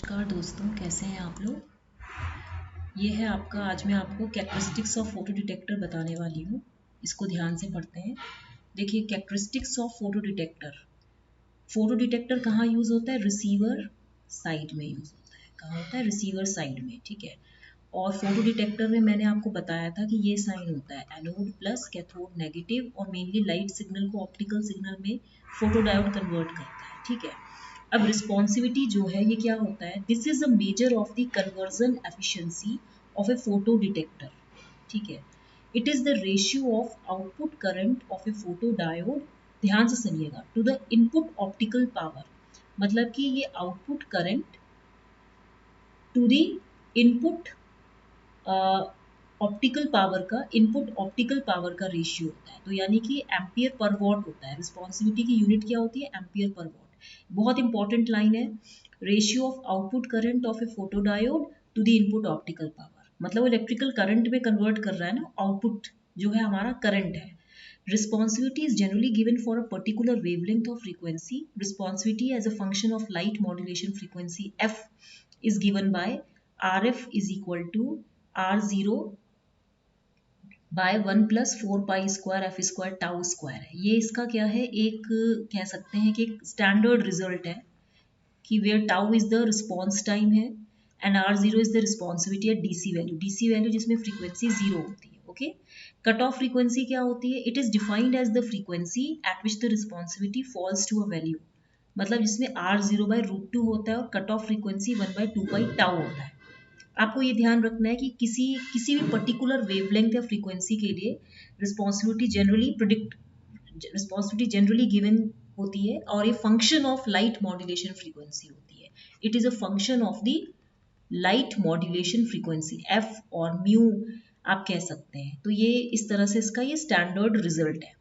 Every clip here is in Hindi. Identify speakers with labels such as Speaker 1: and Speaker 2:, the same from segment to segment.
Speaker 1: नमस्कार दोस्तों, कैसे हैं आप लोग। ये है आपका, आज मैं आपको कैरेक्टरिस्टिक्स ऑफ फोटो डिटेक्टर बताने वाली हूँ। इसको ध्यान से पढ़ते हैं। देखिए, कैरेक्टरिस्टिक्स ऑफ फोटो डिटेक्टर कहाँ यूज़ होता है? रिसीवर साइड में यूज़ होता है। कहाँ होता है? रिसीवर साइड में, ठीक है। और फोटो डिटेक्टर में मैंने आपको बताया था कि ये साइन होता है एनोड प्लस, कैथोड नेगेटिव, और मेनली लाइट सिग्नल को ऑप्टिकल सिग्नल में फोटो डायोड कन्वर्ट करता है, ठीक है। अब रिस्पॉन्सिविटी जो है ये क्या होता है? This is a measure of the conversion efficiency of a photo detector, ठीक है। It is the ratio of output current of a photo diode, ध्यान से सुनिएगा, to the input optical power. मतलब कि ये output current to the input input optical power का रेशियो होता है। तो यानी कि एम्पियर पर वॉट होता है। रिस्पॉन्सिबिलिटी की यूनिट क्या होती है? Ampere per watt. बहुत इंपॉर्टेंट लाइन है। Ratio of output current of a photodiode to the input optical power, मतलब इलेक्ट्रिकल करंट में कन्वर्ट कर रहा है ना, आउटपुट जो है हमारा करंट है। Responsibility is generally given for a particular wavelength of frequency. Responsibility as a function of light modulation frequency f is given by RF is equal to R0 by 1+4 pi square f square tau square है। ये इसका क्या है? एक कह सकते हैं कि एक स्टैंडर्ड रिजल्ट है कि where tau is the response time है and R0 is the responsibility at DC value जिसमें फ्रीक्वेंसी 0 होती है। ओके, कट ऑफ फ्रीक्वेंसी क्या होती है? It is defined as the frequency at which the responsibility falls to a value, मतलब जिसमें R0/√2 होता है और cut off frequency 1/2 pi tau होता है। आपको ये ध्यान रखना है कि किसी भी पर्टिकुलर वेवलेंथ या फ्रीक्वेंसी के लिए रिस्पॉन्सिबिलिटी जनरली गिवन होती है और ये function of light modulation frequency होती है। It is a function of the light modulation frequency F और म्यू आप कह सकते हैं। तो ये इस तरह से इसका ये स्टैंडर्ड रिजल्ट है,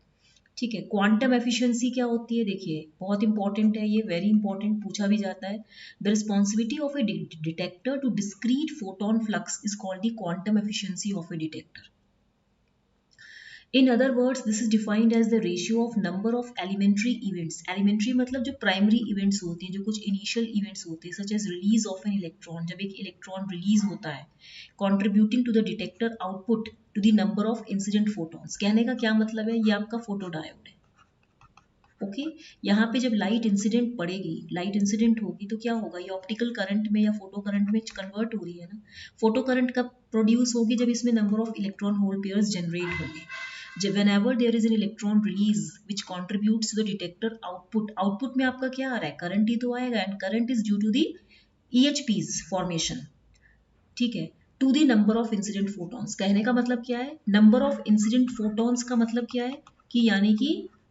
Speaker 1: ठीक है। क्वांटम एफिशिएंसी क्या होती है? देखिए, बहुत इंपॉर्टेंट है ये, वेरी इंपॉर्टेंट, पूछा भी जाता है। The responsibility of a detector to discrete photon flux is called the quantum efficiency of a detector. In other words, this is defined as the ratio of number of elementary events. Elementary मतलब जो primary events होते हैं, जो कुछ initial events होते हैं, such as release of an electron, जब एक इलेक्ट्रॉन रिलीज होता है, contributing to the detector output to the number of incident photons. कहने का क्या मतलब है? ये आपका फोटो डायोड है। ओके, यहाँ पे जब लाइट इंसिडेंट पड़ेगी, लाइट इंसिडेंट होगी तो क्या होगा? ये ऑप्टिकल करंट में या फोटो करंट में कन्वर्ट हो रही है ना। फोटो करंट कब प्रोड्यूस होगी? जब इसमें number of electron hole pairs generate होंगे। whenever there is an electron release which contributes to the detector output में आपका क्या आ रहा है? करंट ही तो आएगा, and current is due to the EHPs formation, ठीक है, to the number of incident photons. कहने का मतलब क्या है? नंबर ऑफ इंसिडेंट फोटॉन्स का मतलब क्या है कि यानी कि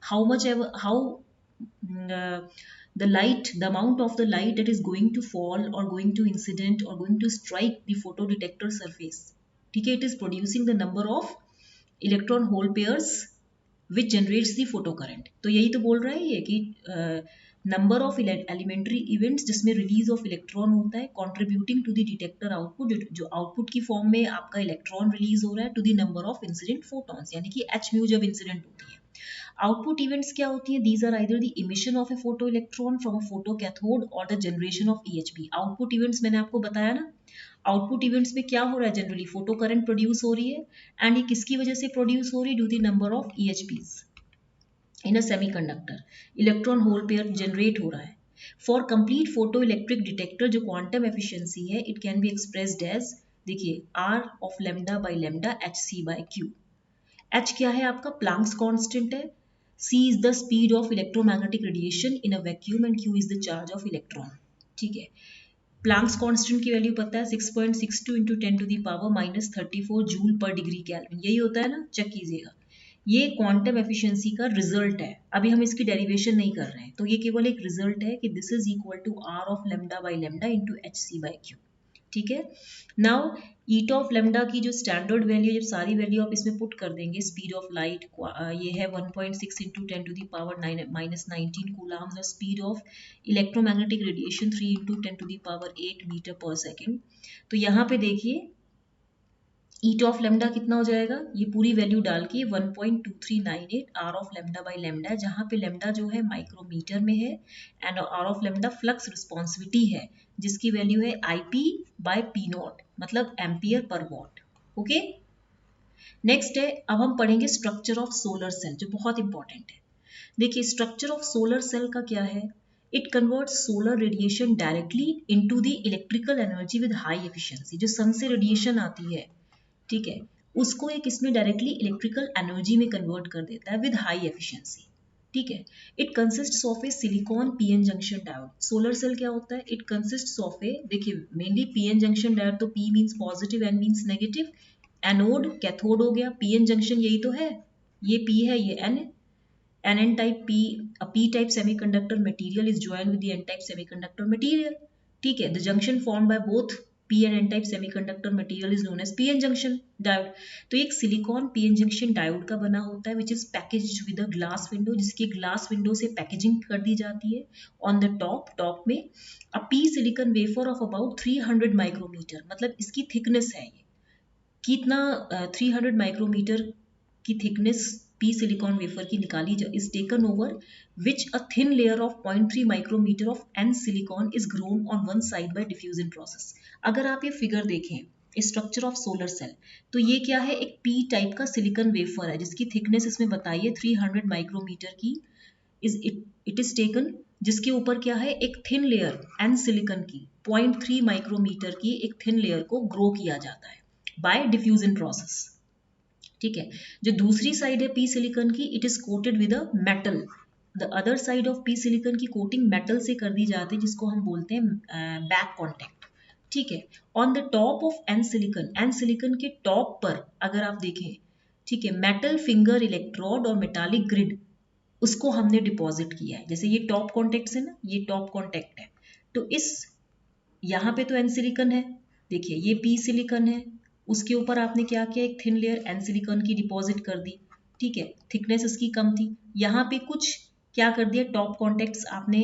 Speaker 1: how the light, the amount of the light that is going to fall or going to incident or going to strike the photo detector surface, ठीक है, it is producing the number of electron hole pairs which generates the photo current. तो यही तो बोल रहा है ये कि नंबर ऑफ एलिमेंट्री इवेंट्स जिसमें रिलीज ऑफ इलेक्ट्रॉन होता है contributing to the detector output, जो आउटपुट की फॉर्म में आपका इलेक्ट्रॉन रिलीज हो रहा है, to the number of incident photons, यानी कि एच म्यू जब इंसिडेंट होती है। आउटपुट इवेंट्स क्या होती है? These are either the emission of a photo electron from a photo cathode और the generation of EHP। Output events मैंने आपको बताया ना, आउटपुट इवेंट्स में क्या हो रहा है? जनरली फोटो करंट प्रोड्यूस हो रही है, एंड ये किसकी वजह से प्रोड्यूस हो रही है? Due to number of EHPs in a semiconductor, electron hole pair generate हो रहा है। For complete photo electric detector जो क्वांटम एफिशिएंसी है, it can be expressed as, देखिए, R of lambda by lambda hc/q। H क्या है आपका? प्लैंक्स कांस्टेंट है। C is the speed of electromagnetic radiation in a vacuum and Q is the charge of electron, ठीक है। प्लैंक्स कांस्टेंट की वैल्यू पता है 6.62 इंटू 10⁻34 जूल पर डिग्री केल्विन, यही होता है ना, चेक कीजिएगा। ये क्वांटम एफिशिएंसी का रिजल्ट है, अभी हम इसकी डेरिवेशन नहीं कर रहे हैं, तो ये केवल एक रिजल्ट है कि this is equal to R of lambda by lambda into hc/q, ठीक है। नाउ ईटा ऑफ लैम्डा की जो स्टैंडर्ड वैल्यू, जब सारी वैल्यू आप इसमें पुट कर देंगे, स्पीड ऑफ लाइट ये है 1.6 इंटू 10⁻⁻19 कूलम्स, और speed of electromagnetic radiation 3 into 10⁸ metre per second. तो यहाँ पे देखिए ईट ऑफ लेमडा कितना हो जाएगा, ये पूरी वैल्यू डाल के 1.2398 R of lambda by lambda, जहाँ पे लेमडा जो है माइक्रोमीटर में है and R of lambda flux responsivity है जिसकी वैल्यू है IP बाय पी नॉट, मतलब एम्पियर पर वॉट। ओके, नेक्स्ट है, अब हम पढ़ेंगे स्ट्रक्चर ऑफ सोलर सेल जो बहुत इंपॉर्टेंट है। देखिए स्ट्रक्चर ऑफ सोलर सेल का क्या है, it convert solar radiation directly into the electrical energy with high efficiency. जो सन से रेडिएशन आती है, ठीक है, उसको एक इसमें डायरेक्टली इलेक्ट्रिकल एनर्जी में कन्वर्ट कर देता है विद हाई एफिशिएंसी। ठीक है, it consists of a silicon PN junction diode. Solar cell क्या होता है, इट कंसिस्ट्स ऑफ ए, देखिए मेनली पीएन जंक्शन डायोड, तो P means positive, N means negative, anode cathode हो गया, पीएन जंक्शन यही तो है, ये पी है ये एन है। N type P, a P type semiconductor material is joined with the N type semiconductor material. ठीक है, the junction formed by both P and N type semiconductor material is known as PN junction diode. तो एक सिलिकॉन PN junction diode का बना होता है which is packaged with a glass window, जिसकी ग्लास विंडो से पैकेजिंग कर दी जाती है। On the टॉप में a P silicon wafer of about 300 micrometre, मतलब इसकी थिकनेस है ये कितना, 300 माइक्रोमीटर की थिकनेस पी सिलिकॉन वेफर की निकाली is taken over which a thin layer of 0.3 micrometre of N silicon is grown on one side by diffusion process. अगर आप ये फिगर देखें स्ट्रक्चर ऑफ सोलर सेल, तो ये क्या है, एक पी टाइप का सिलिकॉन वेफर है जिसकी थिकनेस इसमें बताइए 300 माइक्रोमीटर की, इट इज टेकन, जिसके ऊपर क्या है, एक थिन लेयर एन सिलिकॉन की 0.3 माइक्रोमीटर की एक थिन लेयर को ग्रो किया जाता है बाय डिफ्यूजन प्रोसेस। ठीक है, जो दूसरी साइड है पी सिलिकॉन की, it is coated with a metal, the other side of P silicon की कोटिंग मेटल से कर दी जाती है जिसको हम बोलते हैं बैक कॉन्टेक्ट। ठीक है, on the top of N silicon के टॉप पर अगर आप देखें, ठीक है, मेटल फिंगर इलेक्ट्रोड और मेटालिक ग्रिड उसको हमने डिपॉजिट किया है। जैसे ये टॉप कॉन्टेक्ट है ना, ये टॉप कॉन्टेक्ट है, तो इस यहाँ पे तो एन सिलिकॉन है, देखिए ये पी सिलिकॉन है, उसके ऊपर आपने क्या किया, एक थिन लेयर एन सिलिकॉन की डिपॉजिट कर दी। ठीक है, थिकनेस इसकी कम थी, यहाँ पे कुछ क्या कर दिया, टॉप कॉन्टेक्ट्स आपने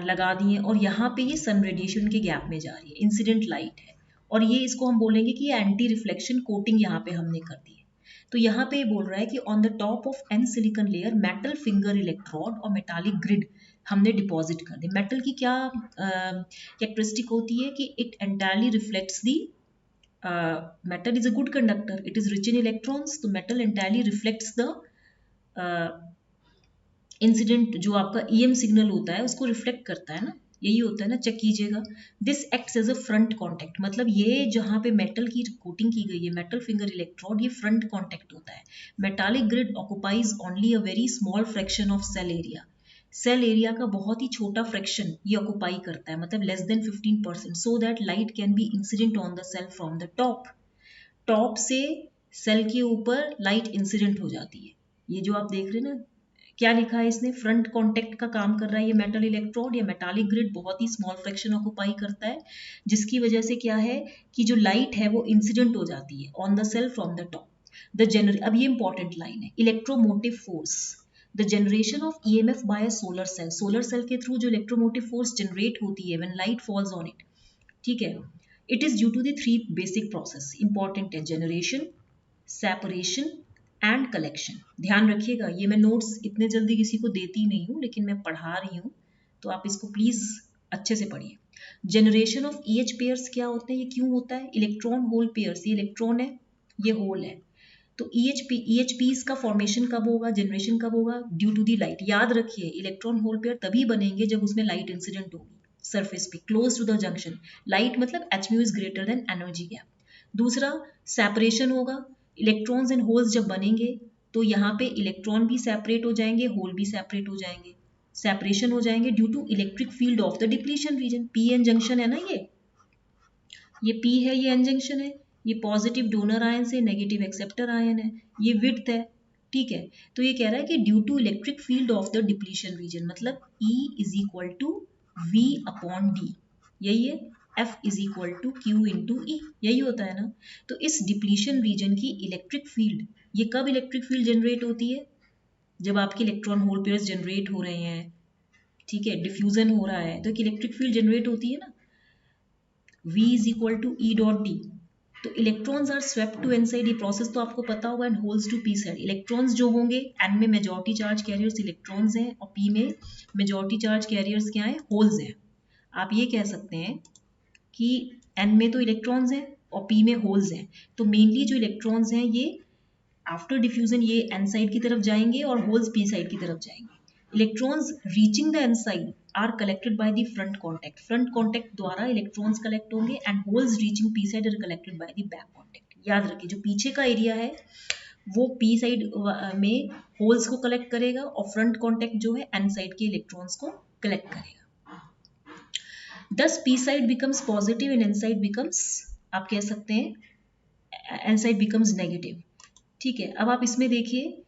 Speaker 1: लगा दिए, और यहाँ पे ये सन रेडिएशन के गैप में जा रही है, इंसिडेंट लाइट है, और ये इसको हम बोलेंगे कि ये एंटी रिफ्लेक्शन कोटिंग यहाँ पे हमने कर दी है। तो यहाँ पे ये बोल रहा है कि on the top of N silicon layer metal finger electrode और मेटालिक ग्रिड हमने डिपॉजिट कर दी। मेटल की क्या कैरेक्टरिस्टिक होती है कि it entirely reflects the, metal is a good conductor, it is rich in electrons, तो metal entirely reflects the incident, जो आपका EM सिग्नल होता है उसको रिफ्लेक्ट करता है ना, यही होता है ना, चेक कीजिएगा। This acts as a front contact, मतलब ये जहाँ पे मेटल की कोटिंग की गई है, मेटल फिंगर इलेक्ट्रोड, ये फ्रंट कॉन्टेक्ट होता है। Metallic grid occupies only a very small fraction of cell area, cell area का बहुत ही छोटा फ्रैक्शन ये ऑक्युपाई करता है, मतलब less than 15%, so that light can be incident on the cell from the top. Top से सेल के ऊपर लाइट इंसिडेंट हो जाती है। ये जो आप देख रहे हैं ना, क्या लिखा है इसने, फ्रंट कॉन्टेक्ट का काम कर रहा है ये मेटल इलेक्ट्रोड या मेटालिक ग्रिड, बहुत ही स्मॉल फ्रैक्शन ऑक्युपाई करता है, जिसकी वजह से क्या है कि जो लाइट है वो इंसिडेंट हो जाती है on the cell from the top. अब ये इंपॉर्टेंट लाइन है, electromotive force, the generation of EMF by solar cell, solar cell के थ्रू जो इलेक्ट्रोमोटिव फोर्स जनरेट होती है when light falls on it, ठीक है, it is due to the 3 basic process, important है, जनरेशन, सेपरेशन एंड कलेक्शन। ध्यान रखिएगा, ये मैं नोट्स इतने जल्दी किसी को देती नहीं हूँ, लेकिन मैं पढ़ा रही हूँ, तो आप इसको प्लीज अच्छे से पढ़िए। जनरेशन ऑफ EH पेयर्स क्या होते हैं, ये क्यों होता है, इलेक्ट्रॉन होल पेयर्स, ये इलेक्ट्रॉन है ये होल है, तो EHPs का फॉर्मेशन कब होगा, जनरेशन कब होगा, ड्यू टू दी लाइट। याद रखिए इलेक्ट्रॉन होल पेयर तभी बनेंगे जब उसमें लाइट इंसिडेंट होगी सरफेस पे close to the junction, light मतलब hν is greater than energy gap. दूसरा सेपरेशन होगा, इलेक्ट्रॉन्स एंड होल्स जब बनेंगे तो यहाँ पे इलेक्ट्रॉन भी सेपरेट हो जाएंगे, होल भी सेपरेट हो जाएंगे, सेपरेशन हो जाएंगे due to electric field of the depletion region. PN junction है ना, ये P है, ये N जंक्शन है, ये पॉजिटिव डोनर आयन से नेगेटिव एक्सेप्टर आयन है, ये विड्थ है। ठीक है, तो ये कह रहा है कि due to electric field of the depletion region, मतलब E is equal to V upon D, यही है, F is equal to Q into E, यही होता है ना। तो इस डिप्लीशन रीजन की इलेक्ट्रिक फील्ड, ये कब इलेक्ट्रिक फील्ड जनरेट होती है, जब आपके इलेक्ट्रॉन होल पेयर्स जनरेट हो रहे हैं, ठीक है, डिफ्यूजन हो रहा है, तो एक इलेक्ट्रिक फील्ड जनरेट होती है ना, V is equal to E dot D। तो electrons are swept to N side, ये प्रोसेस तो आपको पता होगा, and holes to P side. Electrons जो होंगे एन में मेजॉरिटी चार्ज कैरियर्स इलेक्ट्रॉन्स हैं और पी में मेजॉरिटी चार्ज कैरियर्स क्या है, होल्स हैं। आप ये कह सकते हैं कि एन में तो इलेक्ट्रॉन्स हैं और पी में होल्स हैं, तो मेनली जो इलेक्ट्रॉन्स हैं ये आफ्टर डिफ्यूजन ये एन साइड की तरफ जाएंगे और होल्स पी साइड की तरफ जाएंगे। Electrons reaching the N side are collected by the front contact, front contact द्वारा इलेक्ट्रॉन्स कलेक्ट होंगे, and holes reaching P side are collected by the back contact. याद रखिए जो पीछे का एरिया है वो पी साइड में होल्स को कलेक्ट करेगा और फ्रंट कॉन्टैक्ट जो है एन साइड के इलेक्ट्रॉन्स को कलेक्ट करेगा। Thus P side becomes positive and N side becomes, आप कह सकते हैं एन साइड बिकम्स नेगेटिव। ठीक है, अब आप इसमें देखिए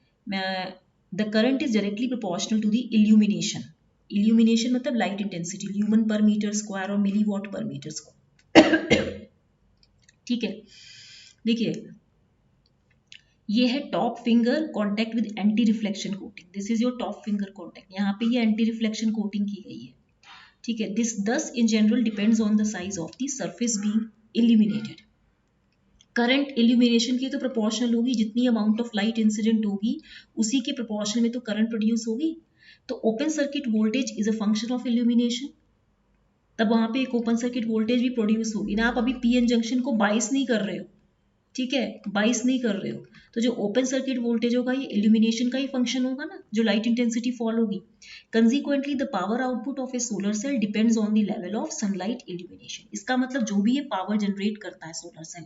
Speaker 1: the current is directly proportional to the illumination. Illumination मतलब light intensity, lumen per metre square और milliwatt per metre square. ठीक है, देखिए ये है top finger contact with anti reflection coating, this is your top finger contact, यहाँ पे ये एंटी रिफ्लेक्शन कोटिंग की गई है। ठीक है, दिस दस in general depends on the size of the surface being illuminated. Current illumination की तो प्रोपोर्शनल होगी, जितनी अमाउंट ऑफ लाइट इंसिडेंट होगी उसी के प्रोपोर्शनल में तो करंट प्रोड्यूस होगी। तो open circuit voltage is a function of illumination, तब वहां पे एक ओपन सर्किट वोल्टेज भी प्रोड्यूस होगी ना। आप अभी पीएन जंक्शन को बाइस नहीं कर रहे हो, ठीक है, बाइस नहीं कर रहे हो, तो जो ओपन सर्किट वोल्टेज होगा ये इल्यूमिनेशन का ही फंक्शन होगा ना, जो लाइट इंटेंसिटी फॉल होगी। Consequently the power output of a solar cell depends on the level of sunlight illumination. इसका मतलब जो भी ये पावर जनरेट करता है सोलर सेल,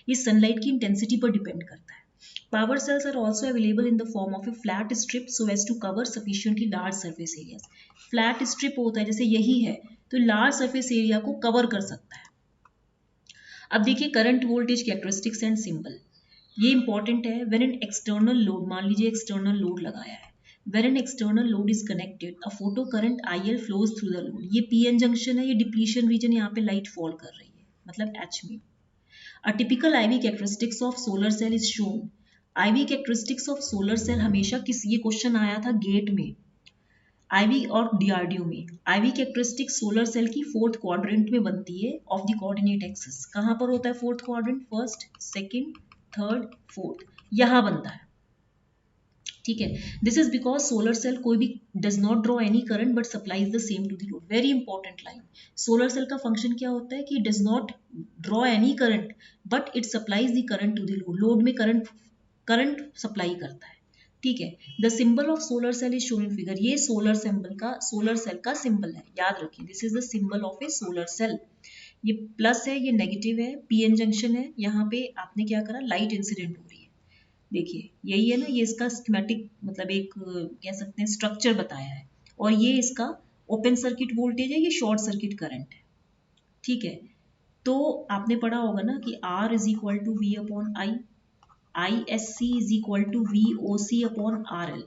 Speaker 1: ये सनलाइट की इंटेंसिटी पर डिपेंड करता है। Power cells are also available in the form of a flat strip so as to cover sufficiently large surface areas. Flat strip होता है जैसे यही है, तो large surface area को cover कर सकता है। अब देखिए current voltage characteristics and symbol, ये इंपॉर्टेंट है। व्हेन एन एक्सटर्नल लोड, मान लीजिए एक्सटर्नल लोड लगाया है, when an external load is connected a photo current IL flows through the load. ये पीएन जंक्शन है, ये डिप्लीशन रीजन, यहाँ पे लाइट फॉल कर रही है, मतलब एच में। A typical IV characteristics of solar cell is shown. IV characteristics of solar cell हमेशा ये क्वेश्चन आया था गेट में, आईवी और डीआरडीओ में। आईवी कैरेक्टरिस्टिक सोलर सेल की फोर्थ क्वाड्रेंट में बनती है ऑफ द कोऑर्डिनेट एक्सिस। कहां पर होता है fourth quadrant, first, second, third, fourth, यहां बनता है। ठीक है, this is because solar cell कोई भी does not draw any current but supplies the same to the load. Very important line, solar cell का फंक्शन क्या होता है कि does not draw any current but it supplies the current to the load. Load में करंट सप्लाई करता है। ठीक है, the symbol of solar cell is shown in figure. ये सोलर सेल का सिंबल है, याद रखिए, this is the symbol of a solar cell. ये प्लस है, ये नेगेटिव है, पीएन जंक्शन है, यहाँ पे आपने क्या करा, लाइट इंसिडेंट हो रही है। देखिए यही है ना, ये इसका स्कीमेटिक मतलब एक कह सकते हैं स्ट्रक्चर बताया है, और ये इसका ओपन सर्किट वोल्टेज है, ये शॉर्ट सर्किट करंट है। ठीक है, तो आपने पढ़ा होगा ना कि R is equal to V upon I, ISC is equal to VOC upon RL,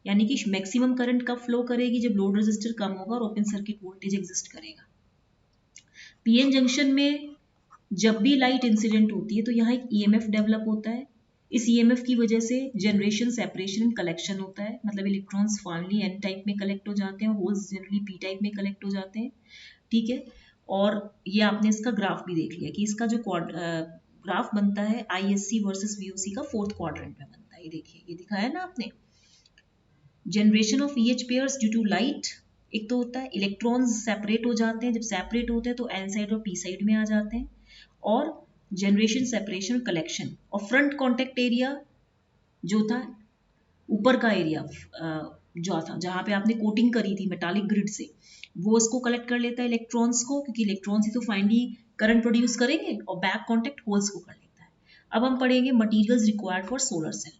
Speaker 1: यानी कि मैक्सिमम करंट कब फ्लो करेगी, जब लोड रेजिस्टर कम होगा और ओपन सर्किट वोल्टेज एग्जिस्ट करेगा। पीएन जंक्शन में जब भी लाइट इंसिडेंट होती है तो यहाँ एक ईएमएफ डेवलप होता है। इस ईएमएफ की वजह से जनरेशन, सेपरेशन एंड कलेक्शन होता है, मतलब इलेक्ट्रॉन्स फाइनली एन टाइप में कलेक्ट हो जाते हैं, होल्स जनरली पी टाइप में कलेक्ट हो जाते हैं। ठीक है, और ये आपने इसका ग्राफ भी देख लिया कि इसका जो ग्राफ बनता है ISC वर्सेस VOC का फोर्थ क्वाड्रेंट में बनता है। ये देखिए, ये दिखाया ना आपने, generation of EH pairs due to light. एक तो होता है इलेक्ट्रॉन्स सेपरेट हो जाते हैं, जब सेपरेट होते हैं तो एन साइड और पी साइड में आ जाते हैं, और जनरेशन, सेपरेशन, कलेक्शन। और फ्रंट कॉन्टेक्ट एरिया जो था, ऊपर का एरिया जो था जहां पे आपने कोटिंग करी थी मेटालिक ग्रिड से, वो उसको कलेक्ट कर लेता है इलेक्ट्रॉन्स को, क्योंकि इलेक्ट्रॉन्स ही तो फाइनली करंट प्रोड्यूस करेंगे, और बैक कॉन्टेक्ट होल्स को कर लेता है। अब हम पढ़ेंगे materials required for solar cell.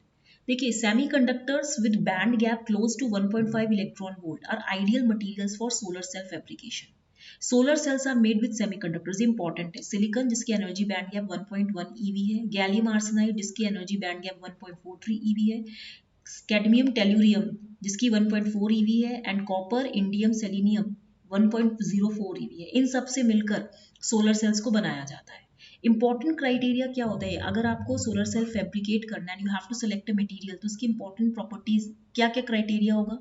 Speaker 1: देखिए, semiconductors with band gap close to 1.5 electron volt are ideal materials for solar cell fabrication. Solar cells are made with semiconductors, important है। सिलिकॉन जिसकी एनर्जी बैंड गैप 1.1 EV है, गैलियम आर्सेनाइड जिसकी एनर्जी बैंड गैप 1.43 EV है, कैडमियम टेल्यूरियम जिसकी 1.4 EV है, and copper, indium, selenium 1.04 EV है। इन सब से मिलकर सोलर सेल्स को बनाया जाता है। इंपॉर्टेंट क्राइटेरिया क्या होता है, अगर आपको सोलर सेल फैब्रिकेट करना है, you have to select a material, तो उसकी इंपॉर्टेंट प्रॉपर्टीज क्या क्या क्राइटेरिया होगा,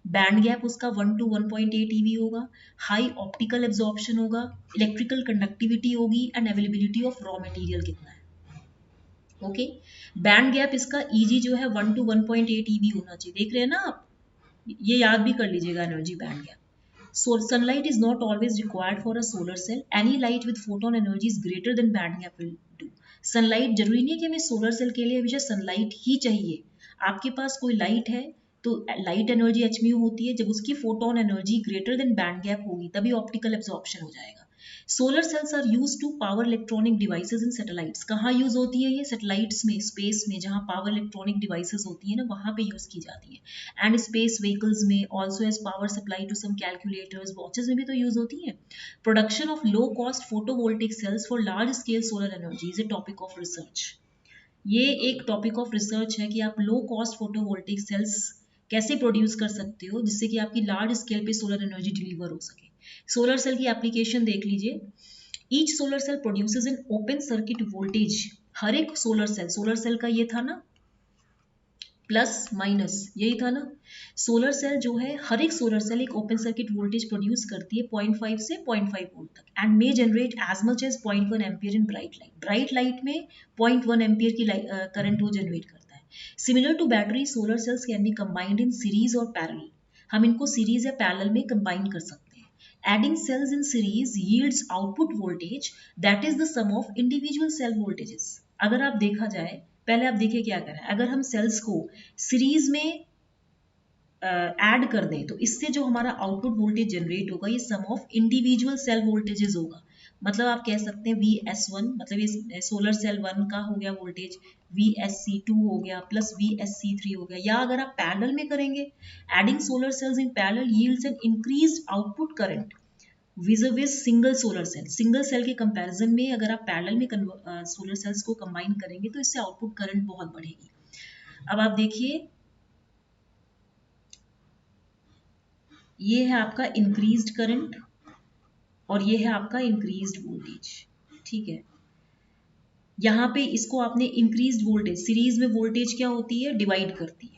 Speaker 1: बैंड गैप उसका 1 to 1.8 EV होगा, हाई ऑप्टिकल एब्जॉर्प्शन होगा, इलेक्ट्रिकल कंडक्टिविटी होगी, and availability of raw material कितना है। ओके। बैंड गैप इसका ईजी जो है 1 to 1.8 ईवी होना चाहिए, देख रहे हैं ना आप, ये याद भी कर लीजिएगा energy band gap. So sunlight is not always required for a solar cell. Any light with photon energy is greater than band gap will do. Sunlight जरूरी नहीं है कि हमें सोलर सेल के लिए हमेशा सनलाइट ही चाहिए। आपके पास कोई लाइट है तो लाइट एनर्जी एचम्यू होती है, जब उसकी photon energy greater than band gap होगी तभी ऑप्टिकल एब्जॉर्प्शन हो जाएगा। Solar cells are use to power electronic devices in satellites. कहाँ यूज होती है ये? सैटेलाइट्स में, स्पेस में, जहाँ पावर इलेक्ट्रॉनिक डिवाइसेज होती है ना, वहाँ पे यूज की जाती है। एंड स्पेस व्हीकल्स में also as power supply to some calculators, watches में भी तो यूज होती है। Production of low cost photovoltaic cells for large scale solar energy is a topic of research. ये एक टॉपिक ऑफ रिसर्च है कि आप लो कॉस्ट फोटोवोल्टिक सेल्स कैसे प्रोड्यूस कर सकते हो जिससे कि आपकी लार्ज स्केल पे सोलर एनर्जी डिलीवर हो सके। सोलर सेल की एप्लीकेशन देख लीजिए। Each solar cell produces an open circuit voltage. हर एक सोलर सेल का ये था ना प्लस माइनस, यही था ना। सोलर सेल जो है, हर एक सोलर सेल एक ओपन सर्किट वोल्टेज प्रोड्यूस करती है 0.5 से 0.5 वोल्ट तक, and may generate as much as 0.1 ampere in bright light. Bright light में 0.1 एम्पियर की करंट वो जनरेट करता है। Similar to battery, solar cells can be combined in series और पैरेलल। हम इनको सीरीज या पैरेलल में कंबाइन कर सकते हैं। Adding cells in series yields output voltage that is the sum of individual cell voltages. अगर आप देखा जाए, पहले आप देखिए क्या करें, अगर हम सेल्स को सीरीज में ऐड कर दें तो इससे जो हमारा आउटपुट वोल्टेज जनरेट होगा ये सम ऑफ इंडिविजुअल सेल वोल्टेजेस होगा। मतलब आप कह सकते हैं VS1, मतलब ये सोलर सेल 1 का हो गया वोल्टेज, VSC2 हो गया प्लस VSC3 हो गया। या अगर आप पैरेलल में करेंगे, adding solar cells in parallel yields an increased output current viz single solar cell. Single cell के कंपैरिजन में अगर आप पैरेलल में सोलर सेल्स को कंबाइन करेंगे तो इससे आउटपुट करंट बहुत बढ़ेगी। अब आप देखिए, ये है आपका इंक्रीज्ड करंट और ये है आपका इंक्रीज्ड वोल्टेज, ठीक है। यहाँ पे इसको आपने इंक्रीज्ड वोल्टेज, सीरीज में वोल्टेज क्या होती है, डिवाइड करती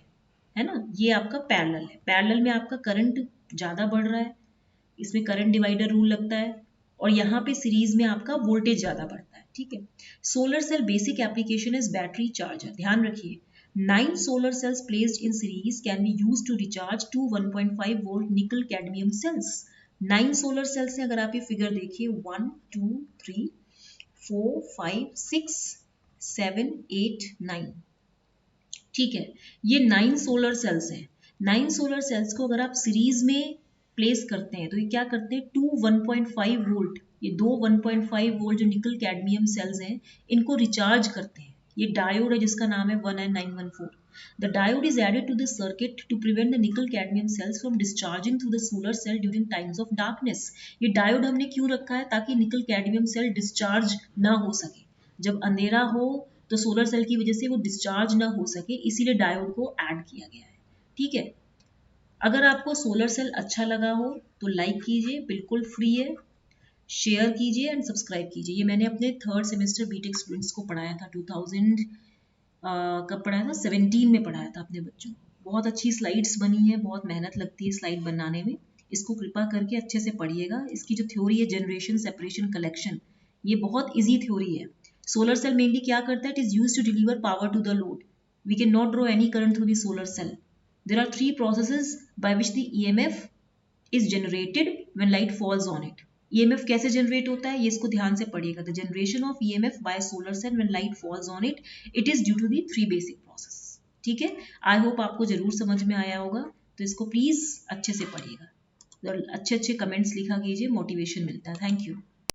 Speaker 1: है ना। ये आपका पैरेलल है, पैरेलल में आपका करंट ज़्यादा बढ़ रहा है, इसमें करंट डिवाइडर रूल लगता है, और यहाँ पे सीरीज में आपका वोल्टेज ज़्यादा बढ़ता है, ठीक है। Solar cell basic application is battery charger. ध्यान रखिए, 9 solar cells placed in series can be used to recharge 2 1.5 volt nickel cadmium cells. 9 solar cells हैं, अगर आप ये फिगर देखिए 1 2 3 4 5 6 7 8 9, ठीक है। ये 9 सोलर सेल्स हैं। 9 सोलर सेल्स को अगर आप सीरीज में प्लेस करते हैं तो ये क्या करते हैं, 2 1.5 वोल्ट, ये दो 1.5 वोल्ट जो निकल कैडमियम सेल्स हैं इनको रिचार्ज करते हैं। ये डायोड है जिसका नाम है 1N914। The diode is added to the circuit to prevent the nickel cadmium cells from discharging through the solar cell during times of darkness. ये डायोड हमने क्यों रखा है, ताकि निकल कैडमियम सेल डिस्चार्ज ना हो सके। जब अंधेरा हो तो सोलर सेल की वजह से वो डिस्चार्ज ना हो सके, इसीलिए डायोड को ऐड किया गया है, ठीक है। अगर आपको सोलर सेल अच्छा लगा हो तो लाइक कीजिए, बिल्कुल फ्री है, शेयर कीजिए एंड सब्सक्राइब कीजिए। ये मैंने अपने 3rd सेमेस्टर बीटेक स्टूडेंट्स को पढ़ाया था, 2000 कब पढ़ाया था, 17 में पढ़ाया था अपने बच्चों को। बहुत अच्छी स्लाइड्स बनी है, बहुत मेहनत लगती है स्लाइड बनाने में। इसको कृपा करके अच्छे से पढ़िएगा। इसकी जो थ्योरी है जनरेशन सेपरेशन कलेक्शन, ये बहुत ईजी थ्योरी है। सोलर सेल मेनली क्या करता है, it is use to deliver power to the load. We can not draw any current through the solar cell. There are 3 processes by which the EMF is generated when light falls on it. EMF कैसे जनरेट होता है, ये इसको ध्यान से पढ़िएगा। The generation of EMF by a solar cell when light falls on it, it is due to the 3 basic processes. ठीक है, आई होप आपको जरूर समझ में आया होगा, तो इसको प्लीज अच्छे से पढ़िएगा और अच्छे अच्छे कमेंट्स लिखा कीजिए, मोटिवेशन मिलता है। Thank you.